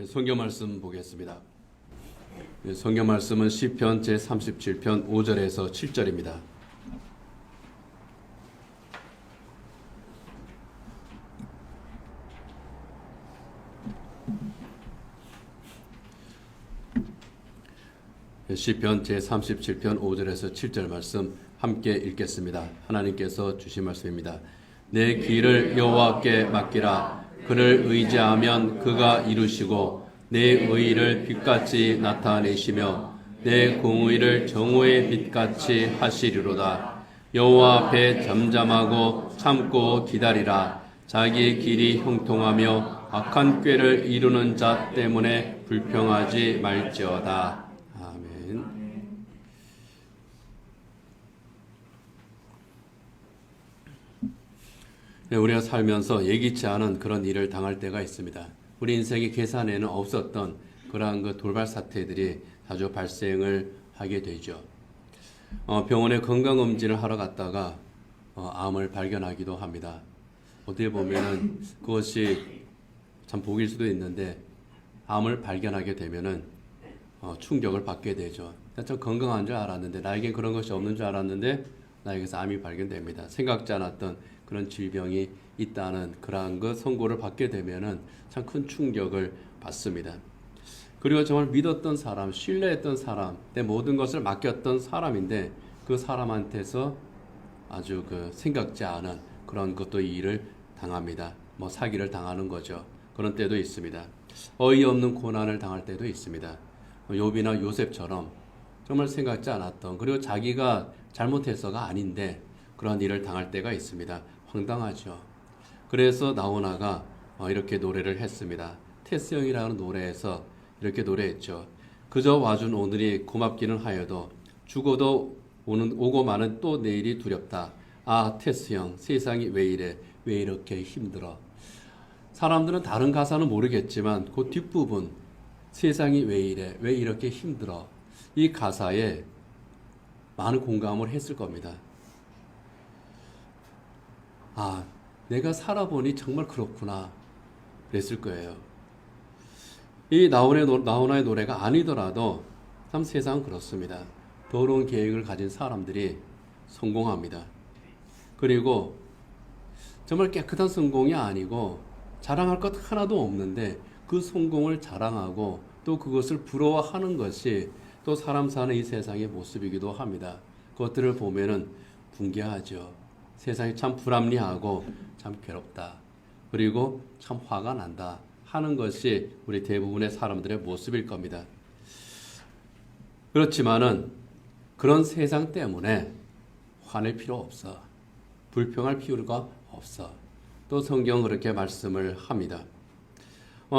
성경 말씀 보겠습니다. 성경 말씀은 시편 제37편 5절에서 7절입니다. 시편 제37편 5절에서 7절 말씀 함께 읽겠습니다. 하나님께서 주신 말씀입니다. 내 길을 여호와께 맡기라. 그를 의지하면 그가 이루시고 내 의의를 빛같이 나타내시며 내 공의를 정오의 빛같이 하시리로다. 여호와 앞에 잠잠하고 참고 기다리라. 자기 길이 형통하며 악한 꾀를 이루는 자 때문에 불평하지 말지어다. 아멘. 우리가 살면서 예기치 않은 그런 일을 당할 때가 있습니다. 우리 인생의 계산에는 없었던 그러한 그 돌발 사태들이 자주 발생을 하게 되죠. 병원에 건강검진을 하러 갔다가 암을 발견하기도 합니다. 어떻게 보면은 그것이 참 복일 수도 있는데 암을 발견하게 되면은 충격을 받게 되죠. 좀 건강한 줄 알았는데 나에겐 그런 것이 없는 줄 알았는데 나에게서 암이 발견됩니다. 생각지 않았던 그런 질병이 있다는 그러한 그 선고를 받게 되면은 참 큰 충격을 받습니다. 그리고 정말 믿었던 사람, 신뢰했던 사람, 내 모든 것을 맡겼던 사람인데 그 사람한테서 아주 그 생각지 않은 그런 것도 일을 당합니다. 사기를 당하는 거죠. 그런 때도 있습니다. 어이없는 고난을 당할 때도 있습니다. 욥이나 요셉처럼 정말 생각지 않았던, 그리고 자기가 잘못해서가 아닌데 그런 일을 당할 때가 있습니다. 황당하죠. 그래서 나오나가 이렇게 노래를 했습니다. 테스형이라는 노래에서 이렇게 노래했죠. 그저 와준 오늘이 고맙기는 하여도 죽어도 오고 마는 또 내일이 두렵다. 아, 테스형, 세상이 왜 이래? 왜 이렇게 힘들어? 사람들은 다른 가사는 모르겠지만 그 뒷부분, 세상이 왜 이래? 왜 이렇게 힘들어? 이 가사에 많은 공감을 했을 겁니다. 아, 내가 살아보니 정말 그렇구나 그랬을 거예요. 이 나훈아의 노래가 아니더라도 참 세상은 그렇습니다. 더러운 계획을 가진 사람들이 성공합니다. 그리고 정말 깨끗한 성공이 아니고 자랑할 것 하나도 없는데 그 성공을 자랑하고 또 그것을 부러워하는 것이 또 사람 사는 이 세상의 모습이기도 합니다. 그것들을 보면은 분개하죠. 세상이 참 불합리하고 참 괴롭다. 그리고 참 화가 난다 하는 것이 우리 대부분의 사람들의 모습일 겁니다. 그렇지만은 그런 세상 때문에 화낼 필요 없어. 불평할 필요가 없어. 또 성경은 그렇게 말씀을 합니다.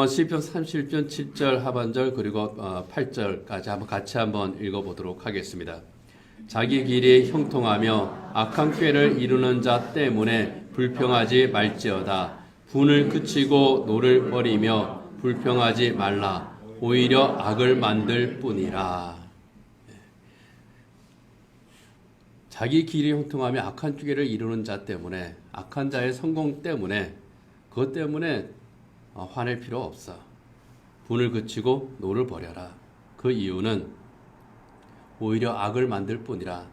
시편 37편 7절 하반절 그리고 8절까지 같이 한번 읽어보도록 하겠습니다. 자기 길이 형통하며 악한 꾀를 이루는 자 때문에 불평하지 말지어다. 분을 그치고 노를 버리며 불평하지 말라. 오히려 악을 만들 뿐이라. 자기 길이 형통하며 악한 꾀를 이루는 자 때문에, 악한 자의 성공 때문에, 그것 때문에 화낼 필요 없어. 분을 그치고 노를 버려라. 그 이유는 오히려 악을 만들 뿐이라.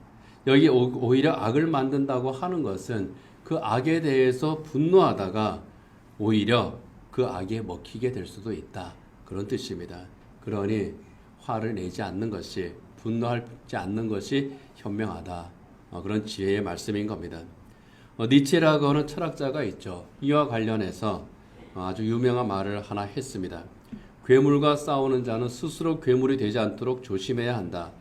여기 오히려 악을 만든다고 하는 것은 그 악에 대해서 분노하다가 오히려 그 악에 먹히게 될 수도 있다. 그런 뜻입니다. 그러니 화를 내지 않는 것이, 분노하지 않는 것이 현명하다. 그런 지혜의 말씀인 겁니다. 니체라고 하는 철학자가 있죠. 이와 관련해서 아주 유명한 말을 하나 했습니다. 괴물과 싸우는 자는 스스로 괴물이 되지 않도록 조심해야 한다.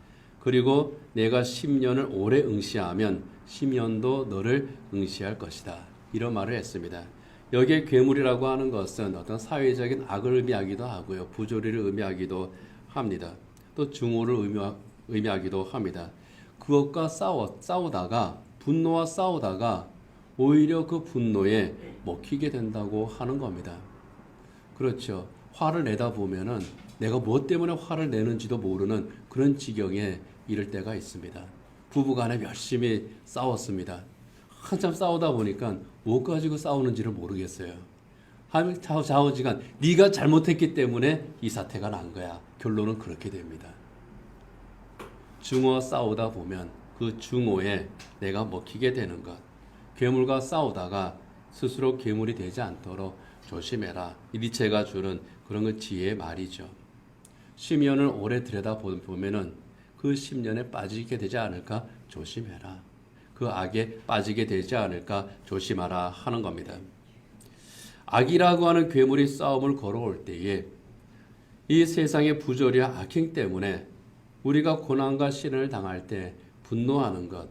그리고 내가 10년을 오래 응시하면 10년도 너를 응시할 것이다. 이런 말을 했습니다. 여기에 괴물이라고 하는 것은 어떤 사회적인 악을 의미하기도 하고요. 부조리를 의미하기도 합니다. 또 증오를 의미하기도 합니다. 그것과 싸우다가, 분노와 싸우다가 오히려 그 분노에 먹히게 된다고 하는 겁니다. 그렇죠. 화를 내다 보면은 내가 무엇 때문에 화를 내는지도 모르는 그런 지경에 이를 때가 있습니다. 부부간에 열심히 싸웠습니다. 한참 싸우다 보니까 뭐 가지고 싸우는지를 모르겠어요. 좌우지간 네가 잘못했기 때문에 이 사태가 난 거야. 결론은 그렇게 됩니다. 증오와 싸우다 보면 그 증오에 내가 먹히게 되는 것. 괴물과 싸우다가 스스로 괴물이 되지 않도록 조심해라. 니체가 주는 그런 그 지혜의 말이죠. 10년을 오래 들여다보면은 그 10년에 빠지게 되지 않을까 조심해라. 그 악에 빠지게 되지 않을까 조심하라 하는 겁니다. 악이라고 하는 괴물이 싸움을 걸어올 때에 이 세상의 부조리와 악행 때문에 우리가 고난과 시련을 당할 때 분노하는 것,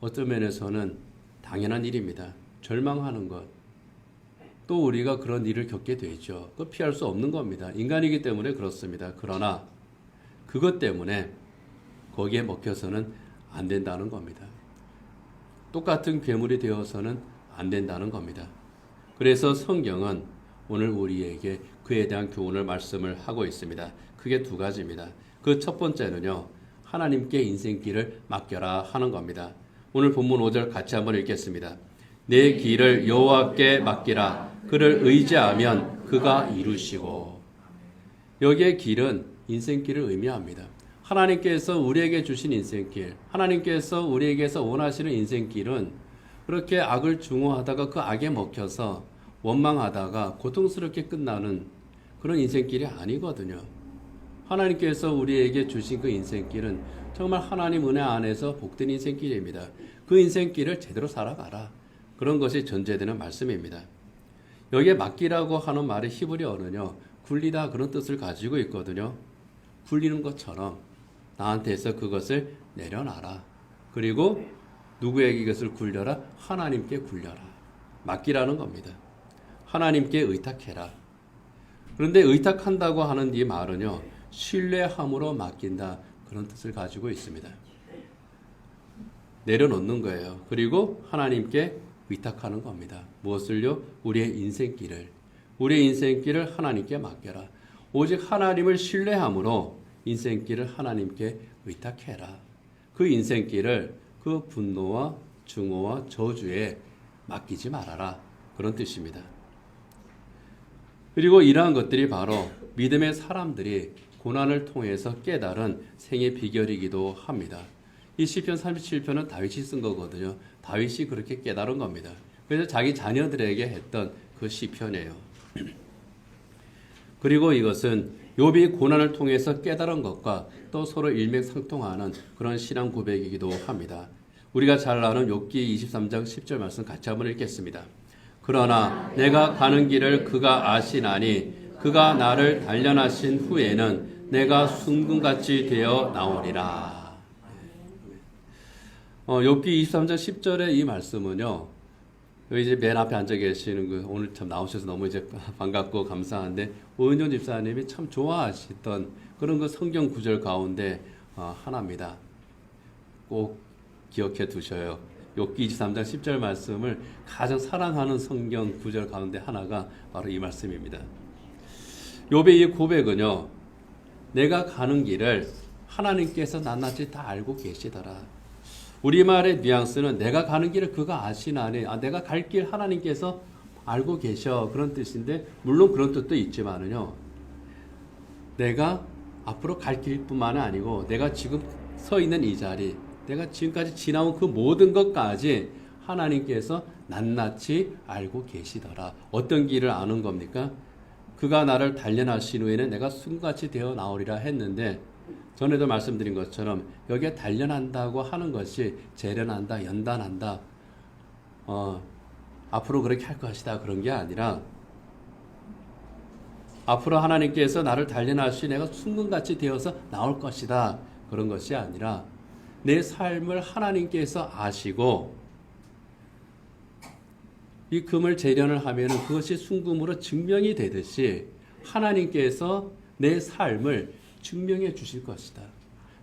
어떤 면에서는 당연한 일입니다. 절망하는 것, 또 우리가 그런 일을 겪게 되죠. 그거 피할 수 없는 겁니다. 인간이기 때문에 그렇습니다. 그러나 그것 때문에 거기에 먹혀서는 안 된다는 겁니다. 똑같은 괴물이 되어서는 안 된다는 겁니다. 그래서 성경은 오늘 우리에게 그에 대한 교훈을 말씀을 하고 있습니다. 크게 두 가지입니다. 그 첫 번째는요, 하나님께 인생길을 맡겨라 하는 겁니다. 오늘 본문 5절 같이 한번 읽겠습니다. 내 길을 여호와께 맡기라. 그를 의지하면 그가 이루시고. 여기에 길은 인생길을 의미합니다. 하나님께서 우리에게 주신 인생길, 하나님께서 우리에게서 원하시는 인생길은 그렇게 악을 증오하다가 그 악에 먹혀서 원망하다가 고통스럽게 끝나는 그런 인생길이 아니거든요. 하나님께서 우리에게 주신 그 인생길은 정말 하나님 은혜 안에서 복된 인생길입니다. 그 인생길을 제대로 살아가라. 그런 것이 전제되는 말씀입니다. 여기에 맡기라고 하는 말의 히브리어는요, 굴리다 그런 뜻을 가지고 있거든요. 굴리는 것처럼 나한테서 그것을 내려놔라. 그리고 누구에게 이것을 굴려라? 하나님께 굴려라. 맡기라는 겁니다. 하나님께 의탁해라. 그런데 의탁한다고 하는 이 말은요, 신뢰함으로 맡긴다. 그런 뜻을 가지고 있습니다. 내려놓는 거예요. 그리고 하나님께 의탁하는 겁니다. 무엇을요? 우리의 인생길을. 우리의 인생길을 하나님께 맡겨라. 오직 하나님을 신뢰함으로 인생길을 하나님께 의탁해라. 그 인생길을 그 분노와 증오와 저주에 맡기지 말아라. 그런 뜻입니다. 그리고 이러한 것들이 바로 믿음의 사람들이 고난을 통해서 깨달은 생의 비결이기도 합니다. 이 시편 37편은 다윗이 쓴 거거든요. 다윗이 그렇게 깨달은 겁니다. 그래서 자기 자녀들에게 했던 그 시편이에요. 그리고 이것은 욥이 고난을 통해서 깨달은 것과 또 서로 일맥상통하는 그런 신앙 고백이기도 합니다. 우리가 잘 아는 욥기 23장 10절 말씀 같이 한번 읽겠습니다. 그러나 내가 가는 길을 그가 아시나니 그가 나를 단련하신 후에는 내가 순금같이 되어 나오리라. 욥기 23장 10절의 이 말씀은요, 여기 이제 맨 앞에 앉아 계시는 그 오늘 참 나오셔서 너무 이제 반갑고 감사한데 오은정 집사님이 참 좋아하시던 그런 그 성경 구절 가운데 하나입니다. 꼭 기억해 두셔요. 욥기 23장 10절 말씀을 가장 사랑하는 성경 구절 가운데 하나가 바로 이 말씀입니다. 욥의 이 고백은요, 내가 가는 길을 하나님께서 낱낱이 다 알고 계시더라. 우리말의 뉘앙스는 내가 가는 길을 그가 아시나니, 내가 갈 길 하나님께서 알고 계셔. 그런 뜻인데, 물론 그런 뜻도 있지만은요, 내가 앞으로 갈 길뿐만 아니고, 내가 지금 서 있는 이 자리, 내가 지금까지 지나온 그 모든 것까지 하나님께서 낱낱이 알고 계시더라. 어떤 길을 아는 겁니까? 그가 나를 단련하신 후에는 내가 순같이 되어 나오리라 했는데, 전에도 말씀드린 것처럼 여기에 단련한다고 하는 것이 재련한다, 연단한다, 앞으로 그렇게 할 것이다 그런 게 아니라, 앞으로 하나님께서 나를 단련하시 내가 순금같이 되어서 나올 것이다 그런 것이 아니라, 내 삶을 하나님께서 아시고 이 금을 재련을 하면 그것이 순금으로 증명이 되듯이 하나님께서 내 삶을 증명해 주실 것이다.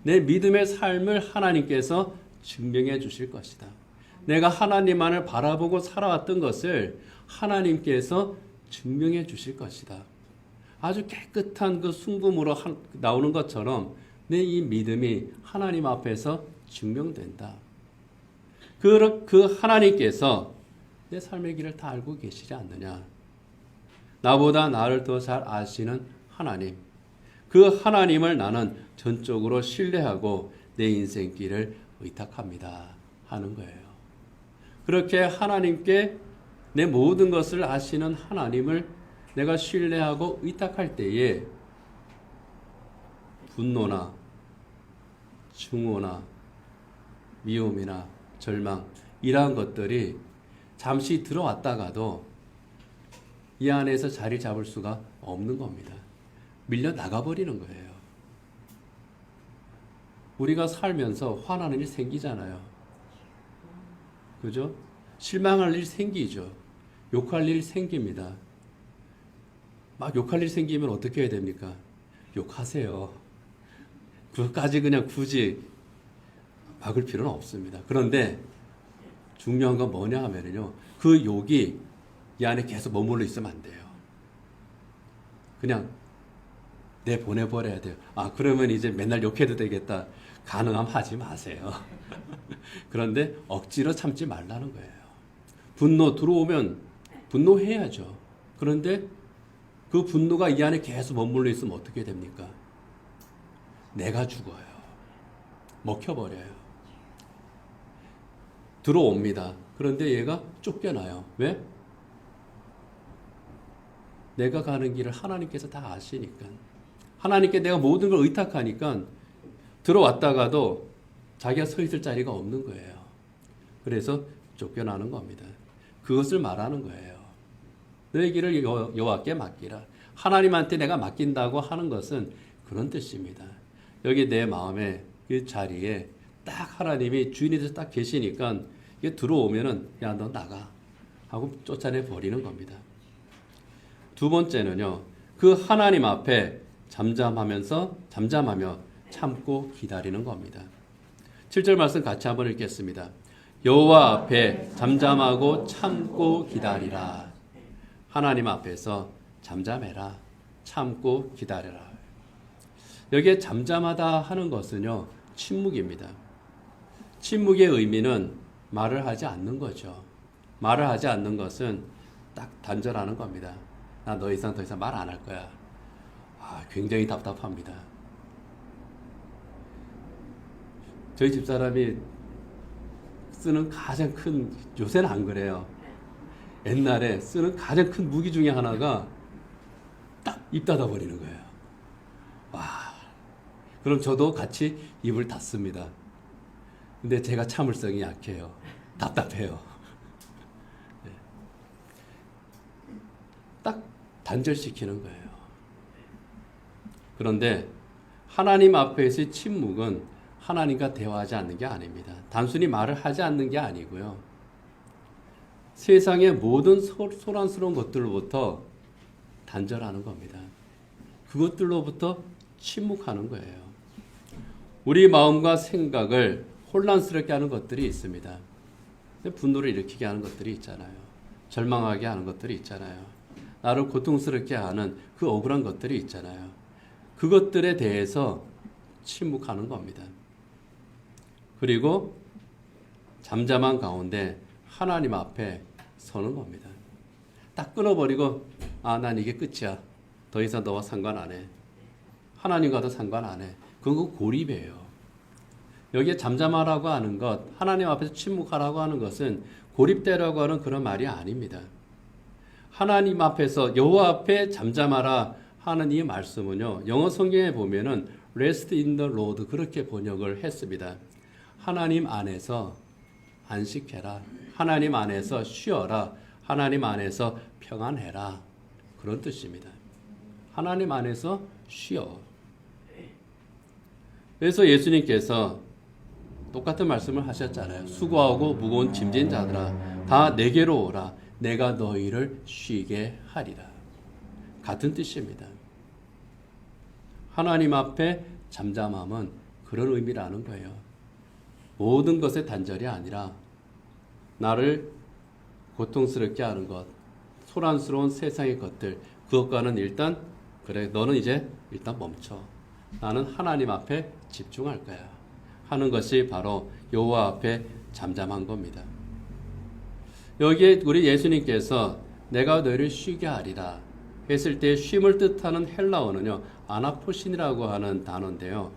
내 믿음의 삶을 하나님께서 증명해 주실 것이다. 내가 하나님만을 바라보고 살아왔던 것을 하나님께서 증명해 주실 것이다. 아주 깨끗한 그 순금으로 나오는 것처럼 내 이 믿음이 하나님 앞에서 증명된다. 그 하나님께서 내 삶의 길을 다 알고 계시지 않느냐. 나보다 나를 더 잘 아시는 하나님. 그 하나님을 나는 전적으로 신뢰하고 내 인생길을 의탁합니다 하는 거예요. 그렇게 하나님께 내 모든 것을 아시는 하나님을 내가 신뢰하고 의탁할 때에 분노나 증오나 미움이나 절망 이러한 것들이 잠시 들어왔다가도 이 안에서 자리 잡을 수가 없는 겁니다. 밀려 나가버리는 거예요. 우리가 살면서 화나는 일 생기잖아요. 그죠? 실망할 일 생기죠. 욕할 일 생깁니다. 막 욕할 일 생기면 어떻게 해야 됩니까? 욕하세요. 그것까지 그냥 굳이 막을 필요는 없습니다. 그런데 중요한 건 뭐냐 하면요. 그 욕이 이 안에 계속 머물러 있으면 안 돼요. 그냥 내보내버려야 돼요. 그러면 이제 맨날 욕해도 되겠다. 가능하면 하지 마세요. 그런데 억지로 참지 말라는 거예요. 분노 들어오면 분노해야죠. 그런데 그 분노가 이 안에 계속 머물러 있으면 어떻게 됩니까? 내가 죽어요. 먹혀버려요. 들어옵니다. 그런데 얘가 쫓겨나요. 왜? 내가 가는 길을 하나님께서 다 아시니까. 하나님께 내가 모든 걸 의탁하니까 들어왔다가도 자기가 서 있을 자리가 없는 거예요. 그래서 쫓겨나는 겁니다. 그것을 말하는 거예요. 너의 길을 여호와께 맡기라. 하나님한테 내가 맡긴다고 하는 것은 그런 뜻입니다. 여기 내 마음에 이 자리에 딱 하나님이 주인이 돼서 딱 계시니까 이게 들어오면은 야, 너 나가 하고 쫓아내 버리는 겁니다. 두 번째는요. 그 하나님 앞에 잠잠하며 참고 기다리는 겁니다. 7절 말씀 같이 한번 읽겠습니다. 여호와 앞에 잠잠하고 참고 기다리라. 하나님 앞에서 잠잠해라. 참고 기다려라. 여기에 잠잠하다 하는 것은요. 침묵입니다. 침묵의 의미는 말을 하지 않는 거죠. 말을 하지 않는 것은 딱 단절하는 겁니다. 나 더 이상 말 안 할 거야. 굉장히 답답합니다. 저희 집사람이 쓰는 가장 큰, 요새는 안 그래요. 옛날에 쓰는 가장 큰 무기 중에 하나가 딱 입 닫아버리는 거예요. 그럼 저도 같이 입을 닫습니다. 근데 제가 참을성이 약해요. 답답해요. 네. 딱 단절시키는 거예요. 그런데 하나님 앞에서의 침묵은 하나님과 대화하지 않는 게 아닙니다. 단순히 말을 하지 않는 게 아니고요. 세상의 모든 소란스러운 것들로부터 단절하는 겁니다. 그것들로부터 침묵하는 거예요. 우리 마음과 생각을 혼란스럽게 하는 것들이 있습니다. 분노를 일으키게 하는 것들이 있잖아요. 절망하게 하는 것들이 있잖아요. 나를 고통스럽게 하는 그 억울한 것들이 있잖아요. 그것들에 대해서 침묵하는 겁니다. 그리고 잠잠한 가운데 하나님 앞에 서는 겁니다. 딱 끊어버리고 난 이게 끝이야. 더 이상 너와 상관 안 해. 하나님과도 상관 안 해. 그건 고립이에요. 여기에 잠잠하라고 하는 것, 하나님 앞에서 침묵하라고 하는 것은 고립되라고 하는 그런 말이 아닙니다. 하나님 앞에서 여호와 앞에 잠잠하라 하는 이 말씀은요. 영어 성경에 보면은 rest in the Lord 그렇게 번역을 했습니다. 하나님 안에서 안식해라. 하나님 안에서 쉬어라. 하나님 안에서 평안해라. 그런 뜻입니다. 하나님 안에서 쉬어. 그래서 예수님께서 똑같은 말씀을 하셨잖아요. 수고하고 무거운 짐진 자들아 다 내게로 오라. 내가 너희를 쉬게 하리라. 같은 뜻입니다. 하나님 앞에 잠잠함은 그런 의미라는 거예요. 모든 것의 단절이 아니라 나를 고통스럽게 하는 것, 소란스러운 세상의 것들, 그것과는 일단 그래 너는 이제 일단 멈춰. 나는 하나님 앞에 집중할 거야 하는 것이 바로 여호와 앞에 잠잠한 겁니다. 여기에 우리 예수님께서 내가 너희를 쉬게 하리라 했을 때 쉼을 뜻하는 헬라어는요, 아나포신이라고 하는 단어인데요.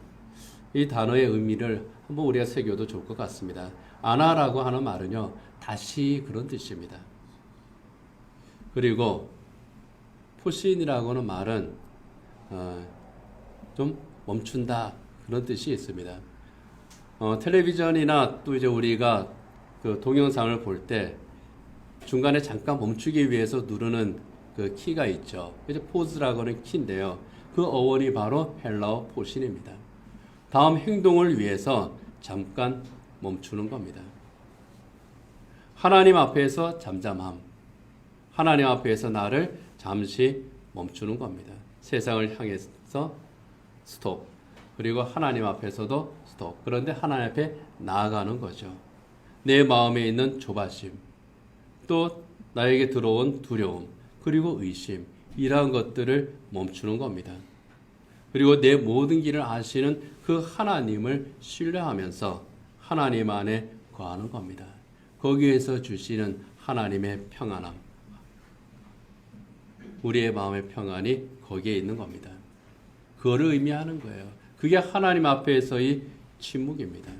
이 단어의 의미를 한번 우리가 새겨도 좋을 것 같습니다. 아나라고 하는 말은요, 다시 그런 뜻입니다. 그리고 포신이라고 하는 말은 좀 멈춘다 그런 뜻이 있습니다. 텔레비전이나 또 이제 우리가 그 동영상을 볼 때 중간에 잠깐 멈추기 위해서 누르는 그 키가 있죠. 이제 포즈라고 하는 키인데요. 그 어원이 바로 헬라어 포신입니다. 다음 행동을 위해서 잠깐 멈추는 겁니다. 하나님 앞에서 잠잠함. 하나님 앞에서 나를 잠시 멈추는 겁니다. 세상을 향해서 스톱. 그리고 하나님 앞에서도 스톱. 그런데 하나님 앞에 나아가는 거죠. 내 마음에 있는 조바심, 또 나에게 들어온 두려움, 그리고 의심, 이러한 것들을 멈추는 겁니다. 그리고 내 모든 길을 아시는 그 하나님을 신뢰하면서 하나님 안에 거하는 겁니다. 거기에서 주시는 하나님의 평안함, 우리의 마음의 평안이 거기에 있는 겁니다. 그거를 의미하는 거예요. 그게 하나님 앞에서의 침묵입니다.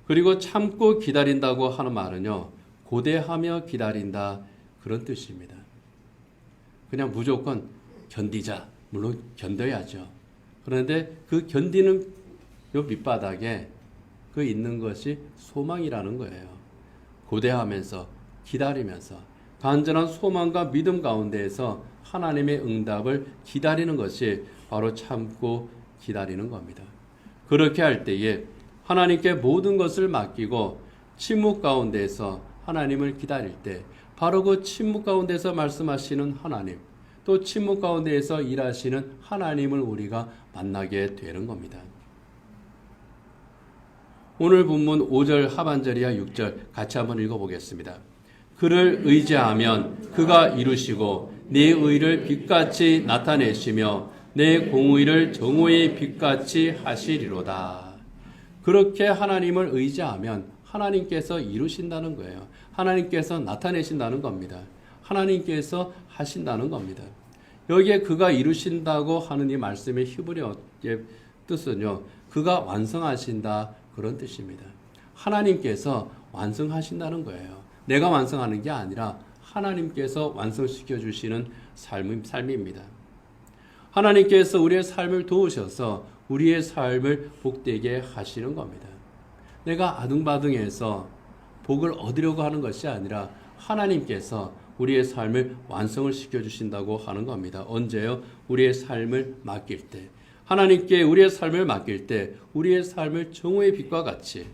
그리고 참고 기다린다고 하는 말은요, 고대하며 기다린다 그런 뜻입니다. 그냥 무조건 견디자. 물론 견뎌야죠. 그런데 그 견디는 요 밑바닥에 그 있는 것이 소망이라는 거예요. 고대하면서 기다리면서 간절한 소망과 믿음 가운데에서 하나님의 응답을 기다리는 것이 바로 참고 기다리는 겁니다. 그렇게 할 때에 하나님께 모든 것을 맡기고 침묵 가운데서 하나님을 기다릴 때 바로 그 침묵 가운데서 말씀하시는 하나님, 또 침묵 가운데에서 일하시는 하나님을 우리가 만나게 되는 겁니다. 오늘 본문 5절 하반절이야 6절 같이 한번 읽어보겠습니다. 그를 의지하면 그가 이루시고 내 의를 빛같이 나타내시며 내 공의를 정오의 빛같이 하시리로다. 그렇게 하나님을 의지하면 하나님께서 이루신다는 거예요. 하나님께서 나타내신다는 겁니다. 하나님께서 하신다는 겁니다. 여기에 그가 이루신다고 하는 이 말씀의 히브리어의 뜻은요, 그가 완성하신다 그런 뜻입니다. 하나님께서 완성하신다는 거예요. 내가 완성하는 게 아니라 하나님께서 완성시켜 주시는 삶입니다. 하나님께서 우리의 삶을 도우셔서 우리의 삶을 복되게 하시는 겁니다. 내가 아둥바둥해서 복을 얻으려고 하는 것이 아니라 하나님께서 우리의 삶을 완성을 시켜주신다고 하는 겁니다. 언제요? 우리의 삶을 맡길 때. 하나님께 우리의 삶을 맡길 때 우리의 삶을 정오의 빛과 같이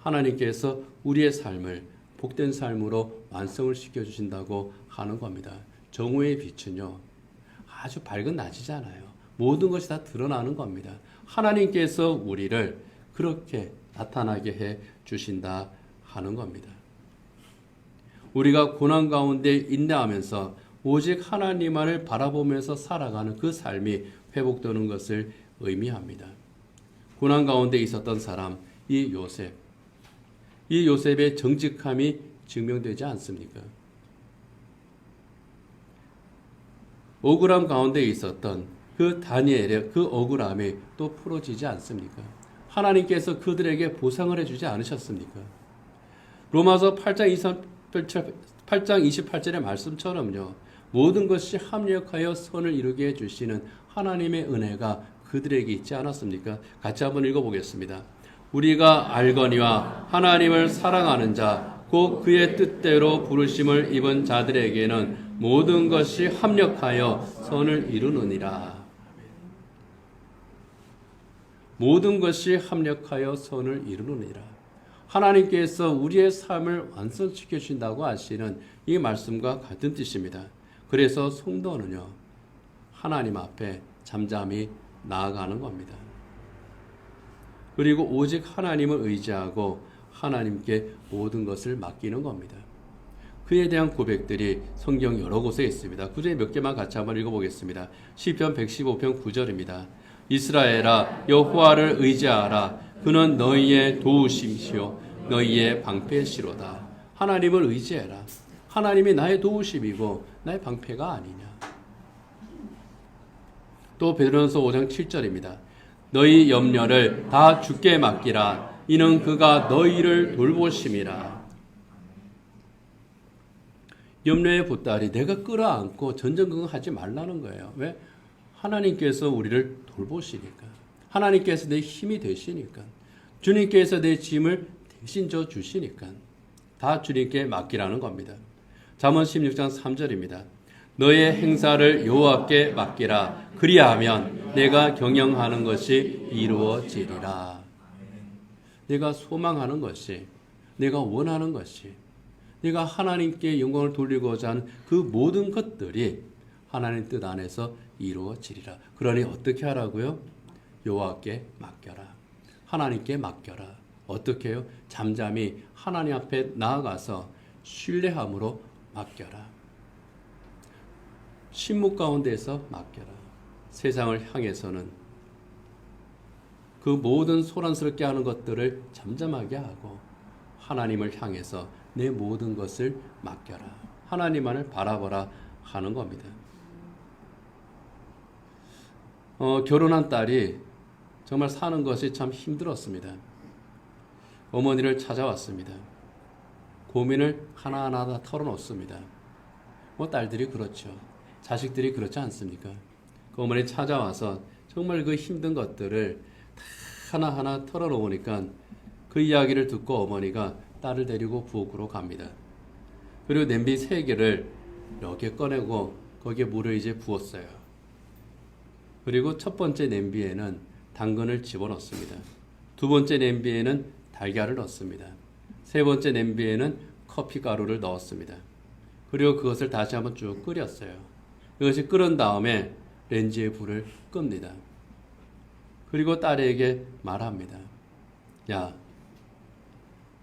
하나님께서 우리의 삶을 복된 삶으로 완성을 시켜주신다고 하는 겁니다. 정오의 빛은요, 아주 밝은 낮이잖아요. 모든 것이 다 드러나는 겁니다. 하나님께서 우리를 그렇게 나타나게 해 주신다 하는 겁니다. 우리가 고난 가운데 인내하면서 오직 하나님만을 바라보면서 살아가는 그 삶이 회복되는 것을 의미합니다. 고난 가운데 있었던 사람, 이 요셉의 정직함이 증명되지 않습니까? 억울함 가운데 있었던 그 다니엘의 그 억울함이 또 풀어지지 않습니까? 하나님께서 그들에게 보상을 해주지 않으셨습니까? 로마서 8장 28절의 말씀처럼요, 모든 것이 합력하여 선을 이루게 해주시는 하나님의 은혜가 그들에게 있지 않았습니까? 같이 한번 읽어보겠습니다. 우리가 알거니와 하나님을 사랑하는 자, 곧 그의 뜻대로 부르심을 입은 자들에게는 모든 것이 합력하여 선을 이루느니라. 모든 것이 합력하여 선을 이루느니라. 하나님께서 우리의 삶을 완성시켜 주신다고 하시는 이 말씀과 같은 뜻입니다. 그래서 성도는요, 하나님 앞에 잠잠히 나아가는 겁니다. 그리고 오직 하나님을 의지하고 하나님께 모든 것을 맡기는 겁니다. 그에 대한 고백들이 성경 여러 곳에 있습니다. 그중에 몇 개만 같이 한번 읽어보겠습니다. 시편 115편 9절입니다. 이스라엘아, 여호와를 의지하라. 그는 너희의 도우심이시요 너희의 방패시로다. 하나님을 의지해라. 하나님이 나의 도우심이고 나의 방패가 아니냐. 또 베드로전서 5장 7절입니다. 너희 염려를 다 주께 맡기라. 이는 그가 너희를 돌보심이라. 염려의 보따리 내가 끌어안고 전전긍긍하지 말라는 거예요. 왜? 하나님께서 우리를 돌보시니까. 하나님께서 내 힘이 되시니까. 주님께서 내 짐을 대신 져 주시니까. 다 주님께 맡기라는 겁니다. 잠언 16장 3절입니다. 너의 행사를 여호와께 맡기라. 그리하면 내가 경영하는 것이 이루어지리라. 내가 소망하는 것이, 내가 원하는 것이, 내가 하나님께 영광을 돌리고자 하는 그 모든 것들이 하나님 뜻 안에서 이루어지리라. 그러니 어떻게 하라고요? 여호와께 맡겨라. 하나님께 맡겨라. 어떻게 해요? 잠잠히 하나님 앞에 나아가서 신뢰함으로 맡겨라. 신무 가운데서 맡겨라. 세상을 향해서는 그 모든 소란스럽게 하는 것들을 잠잠하게 하고 하나님을 향해서 내 모든 것을 맡겨라. 하나님만을 바라보라 하는 겁니다. 결혼한 딸이 정말 사는 것이 참 힘들었습니다. 어머니를 찾아왔습니다. 고민을 하나하나 다 털어놓습니다. 딸들이 그렇죠. 자식들이 그렇지 않습니까? 그 어머니 찾아와서 정말 그 힘든 것들을 다 하나하나 털어놓으니까 그 이야기를 듣고 어머니가 딸을 데리고 부엌으로 갑니다. 그리고 냄비 3개를 이렇게 꺼내고 거기에 물을 이제 부었어요. 그리고 첫 번째 냄비에는 당근을 집어넣습니다. 두 번째 냄비에는 달걀을 넣습니다. 세 번째 냄비에는 커피 가루를 넣었습니다. 그리고 그것을 다시 한번 쭉 끓였어요. 이것이 끓은 다음에 렌지의 불을 끕니다. 그리고 딸에게 말합니다. 야,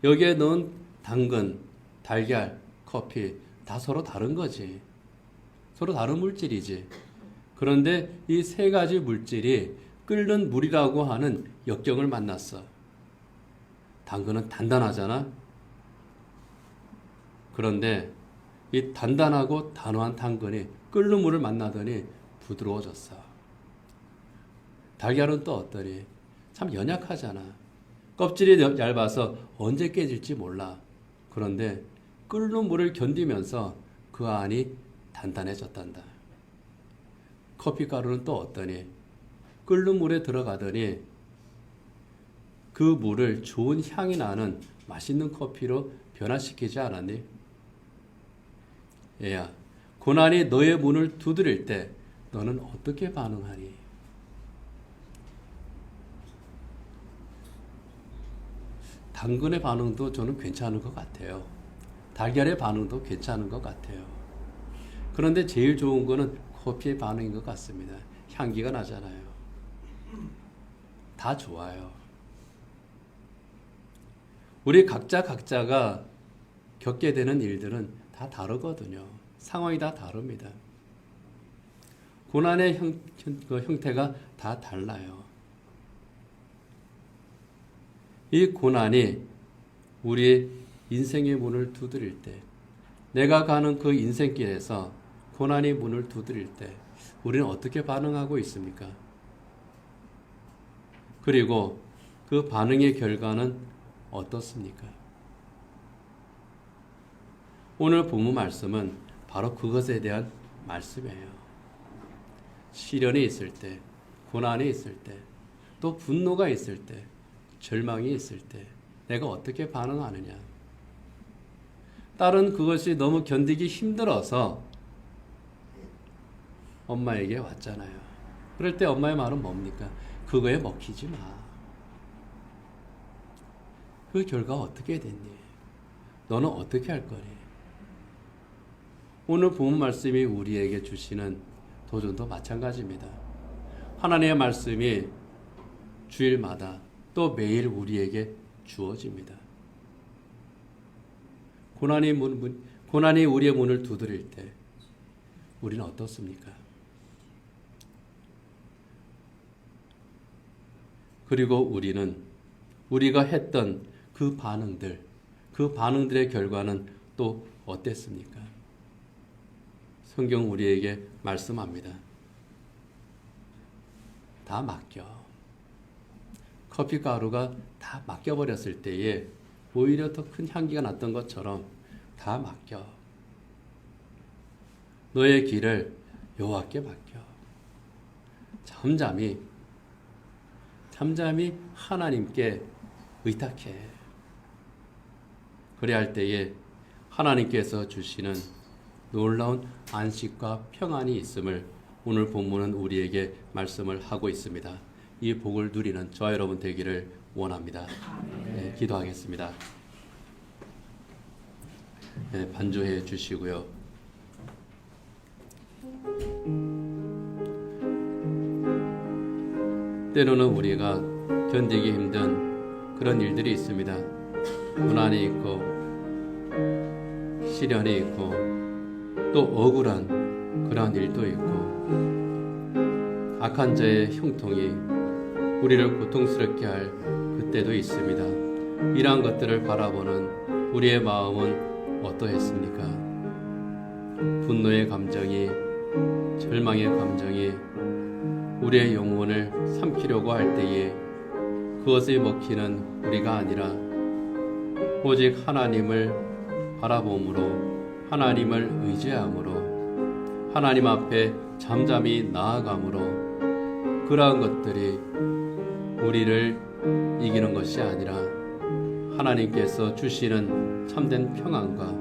여기에 넣은 당근, 달걀, 커피 다 서로 다른 거지. 서로 다른 물질이지. 그런데 이 3가지 물질이 끓는 물이라고 하는 역경을 만났어. 당근은 단단하잖아. 그런데 이 단단하고 단호한 당근이 끓는 물을 만나더니 부드러워졌어. 달걀은 또 어떠니? 참 연약하잖아. 껍질이 얇아서 언제 깨질지 몰라. 그런데 끓는 물을 견디면서 그 안이 단단해졌단다. 커피 가루는 또 어떠니? 끓는 물에 들어가더니 그 물을 좋은 향이 나는 맛있는 커피로 변화시키지 않았니? 얘야, 고난이 너의 문을 두드릴 때 너는 어떻게 반응하니? 당근의 반응도 저는 괜찮은 것 같아요. 달걀의 반응도 괜찮은 것 같아요. 그런데 제일 좋은 거는 커피의 반응인 것 같습니다. 향기가 나잖아요. 다 좋아요. 우리 각자가 겪게 되는 일들은 다 다르거든요. 상황이 다 다릅니다. 고난의 형태가 다 달라요. 이 고난이 우리 인생의 문을 두드릴 때, 내가 가는 그 인생길에서 고난이 문을 두드릴 때 우리는 어떻게 반응하고 있습니까? 그리고 그 반응의 결과는 어떻습니까? 오늘 본문 말씀은 바로 그것에 대한 말씀이에요. 시련이 있을 때, 고난이 있을 때, 또 분노가 있을 때, 절망이 있을 때 내가 어떻게 반응하느냐. 딸은 그것이 너무 견디기 힘들어서 엄마에게 왔잖아요. 그럴 때 엄마의 말은 뭡니까? 그거에 먹히지 마. 그 결과 어떻게 됐니? 너는 어떻게 할 거니? 오늘 본 말씀이 우리에게 주시는 도전도 마찬가지입니다. 하나님의 말씀이 주일마다 또 매일 우리에게 주어집니다. 고난이 우리의 문을 두드릴 때 우리는 어떻습니까? 그리고 우리는 우리가 했던 그 반응들, 그 반응들의 결과는 또 어땠습니까? 성경 우리에게 말씀합니다. 다 맡겨. 커피 가루가 다 맡겨버렸을 때에 오히려 더 큰 향기가 났던 것처럼 다 맡겨. 너의 길을 여호와께 맡겨. 잠잠히 하나님께 의탁해. 그래야 할 때에 하나님께서 주시는 놀라운 안식과 평안이 있음을 오늘 본문은 우리에게 말씀을 하고 있습니다. 이 복을 누리는 저와 여러분 되기를 원합니다. 네, 기도하겠습니다. 네, 반주해 주시고요. 때로는 우리가 견디기 힘든 그런 일들이 있습니다. 고난이 있고 시련이 있고 또 억울한 그러한 일도 있고 악한 자의 형통이 우리를 고통스럽게 할 그때도 있습니다. 이러한 것들을 바라보는 우리의 마음은 어떠했습니까? 분노의 감정이, 절망의 감정이 우리의 영혼을 삼키려고 할 때에 그것에 먹히는 우리가 아니라 오직 하나님을 바라봄으로, 하나님을 의지함으로, 하나님 앞에 잠잠히 나아감으로 그러한 것들이 우리를 이기는 것이 아니라 하나님께서 주시는 참된 평안과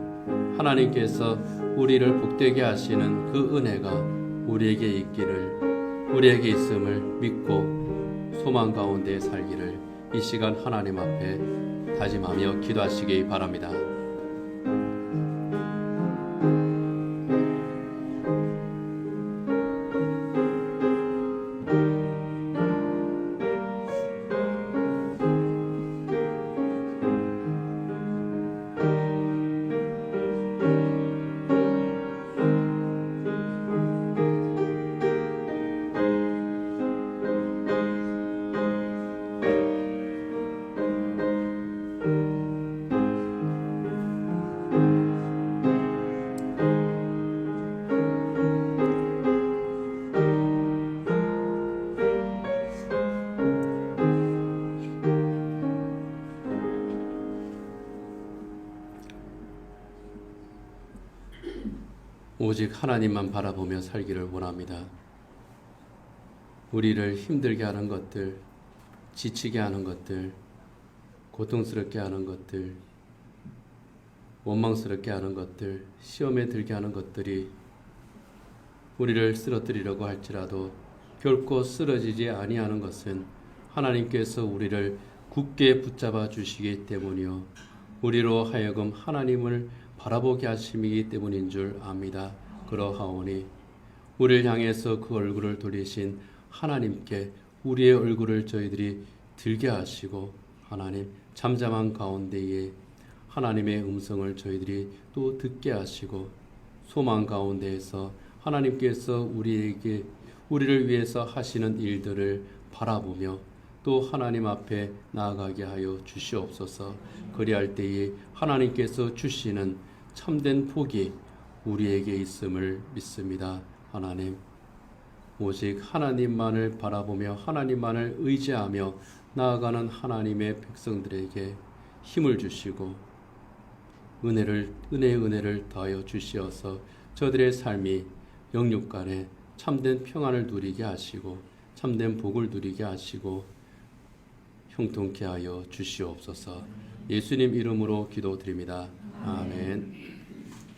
하나님께서 우리를 복되게 하시는 그 은혜가 우리에게 있음을 믿고 소망 가운데 살기를 이 시간 하나님 앞에 다짐하며 기도하시기 바랍니다. 오직 하나님만 바라보며 살기를 원합니다. 우리를 힘들게 하는 것들, 지치게 하는 것들, 고통스럽게 하는 것들, 원망스럽게 하는 것들, 시험에 들게 하는 것들이 우리를 쓰러뜨리려고 할지라도 결코 쓰러지지 아니하는 것은 하나님께서 우리를 굳게 붙잡아 주시기 때문이요, 우리로 하여금 하나님을 바라보게 하심이기 때문인 줄 압니다. 그러하오니 우리를 향해서 그 얼굴을 돌리신 하나님께 우리의 얼굴을 저희들이 들게 하시고, 하나님 잠잠한 가운데에 하나님의 음성을 저희들이 또 듣게 하시고, 소망 가운데에서 하나님께서 우리를 위해서 하시는 일들을 바라보며 또 하나님 앞에 나아가게 하여 주시옵소서. 그리할 때에 하나님께서 주시는 참된 복이 우리에게 있음을 믿습니다. 하나님, 오직 하나님만을 바라보며 하나님만을 의지하며 나아가는 하나님의 백성들에게 힘을 주시고 은혜의 은혜를 더하여 주시어서 저들의 삶이 영육 간에 참된 평안을 누리게 하시고 참된 복을 누리게 하시고 형통케 하여 주시옵소서. 예수님 이름으로 기도드립니다. 아멘.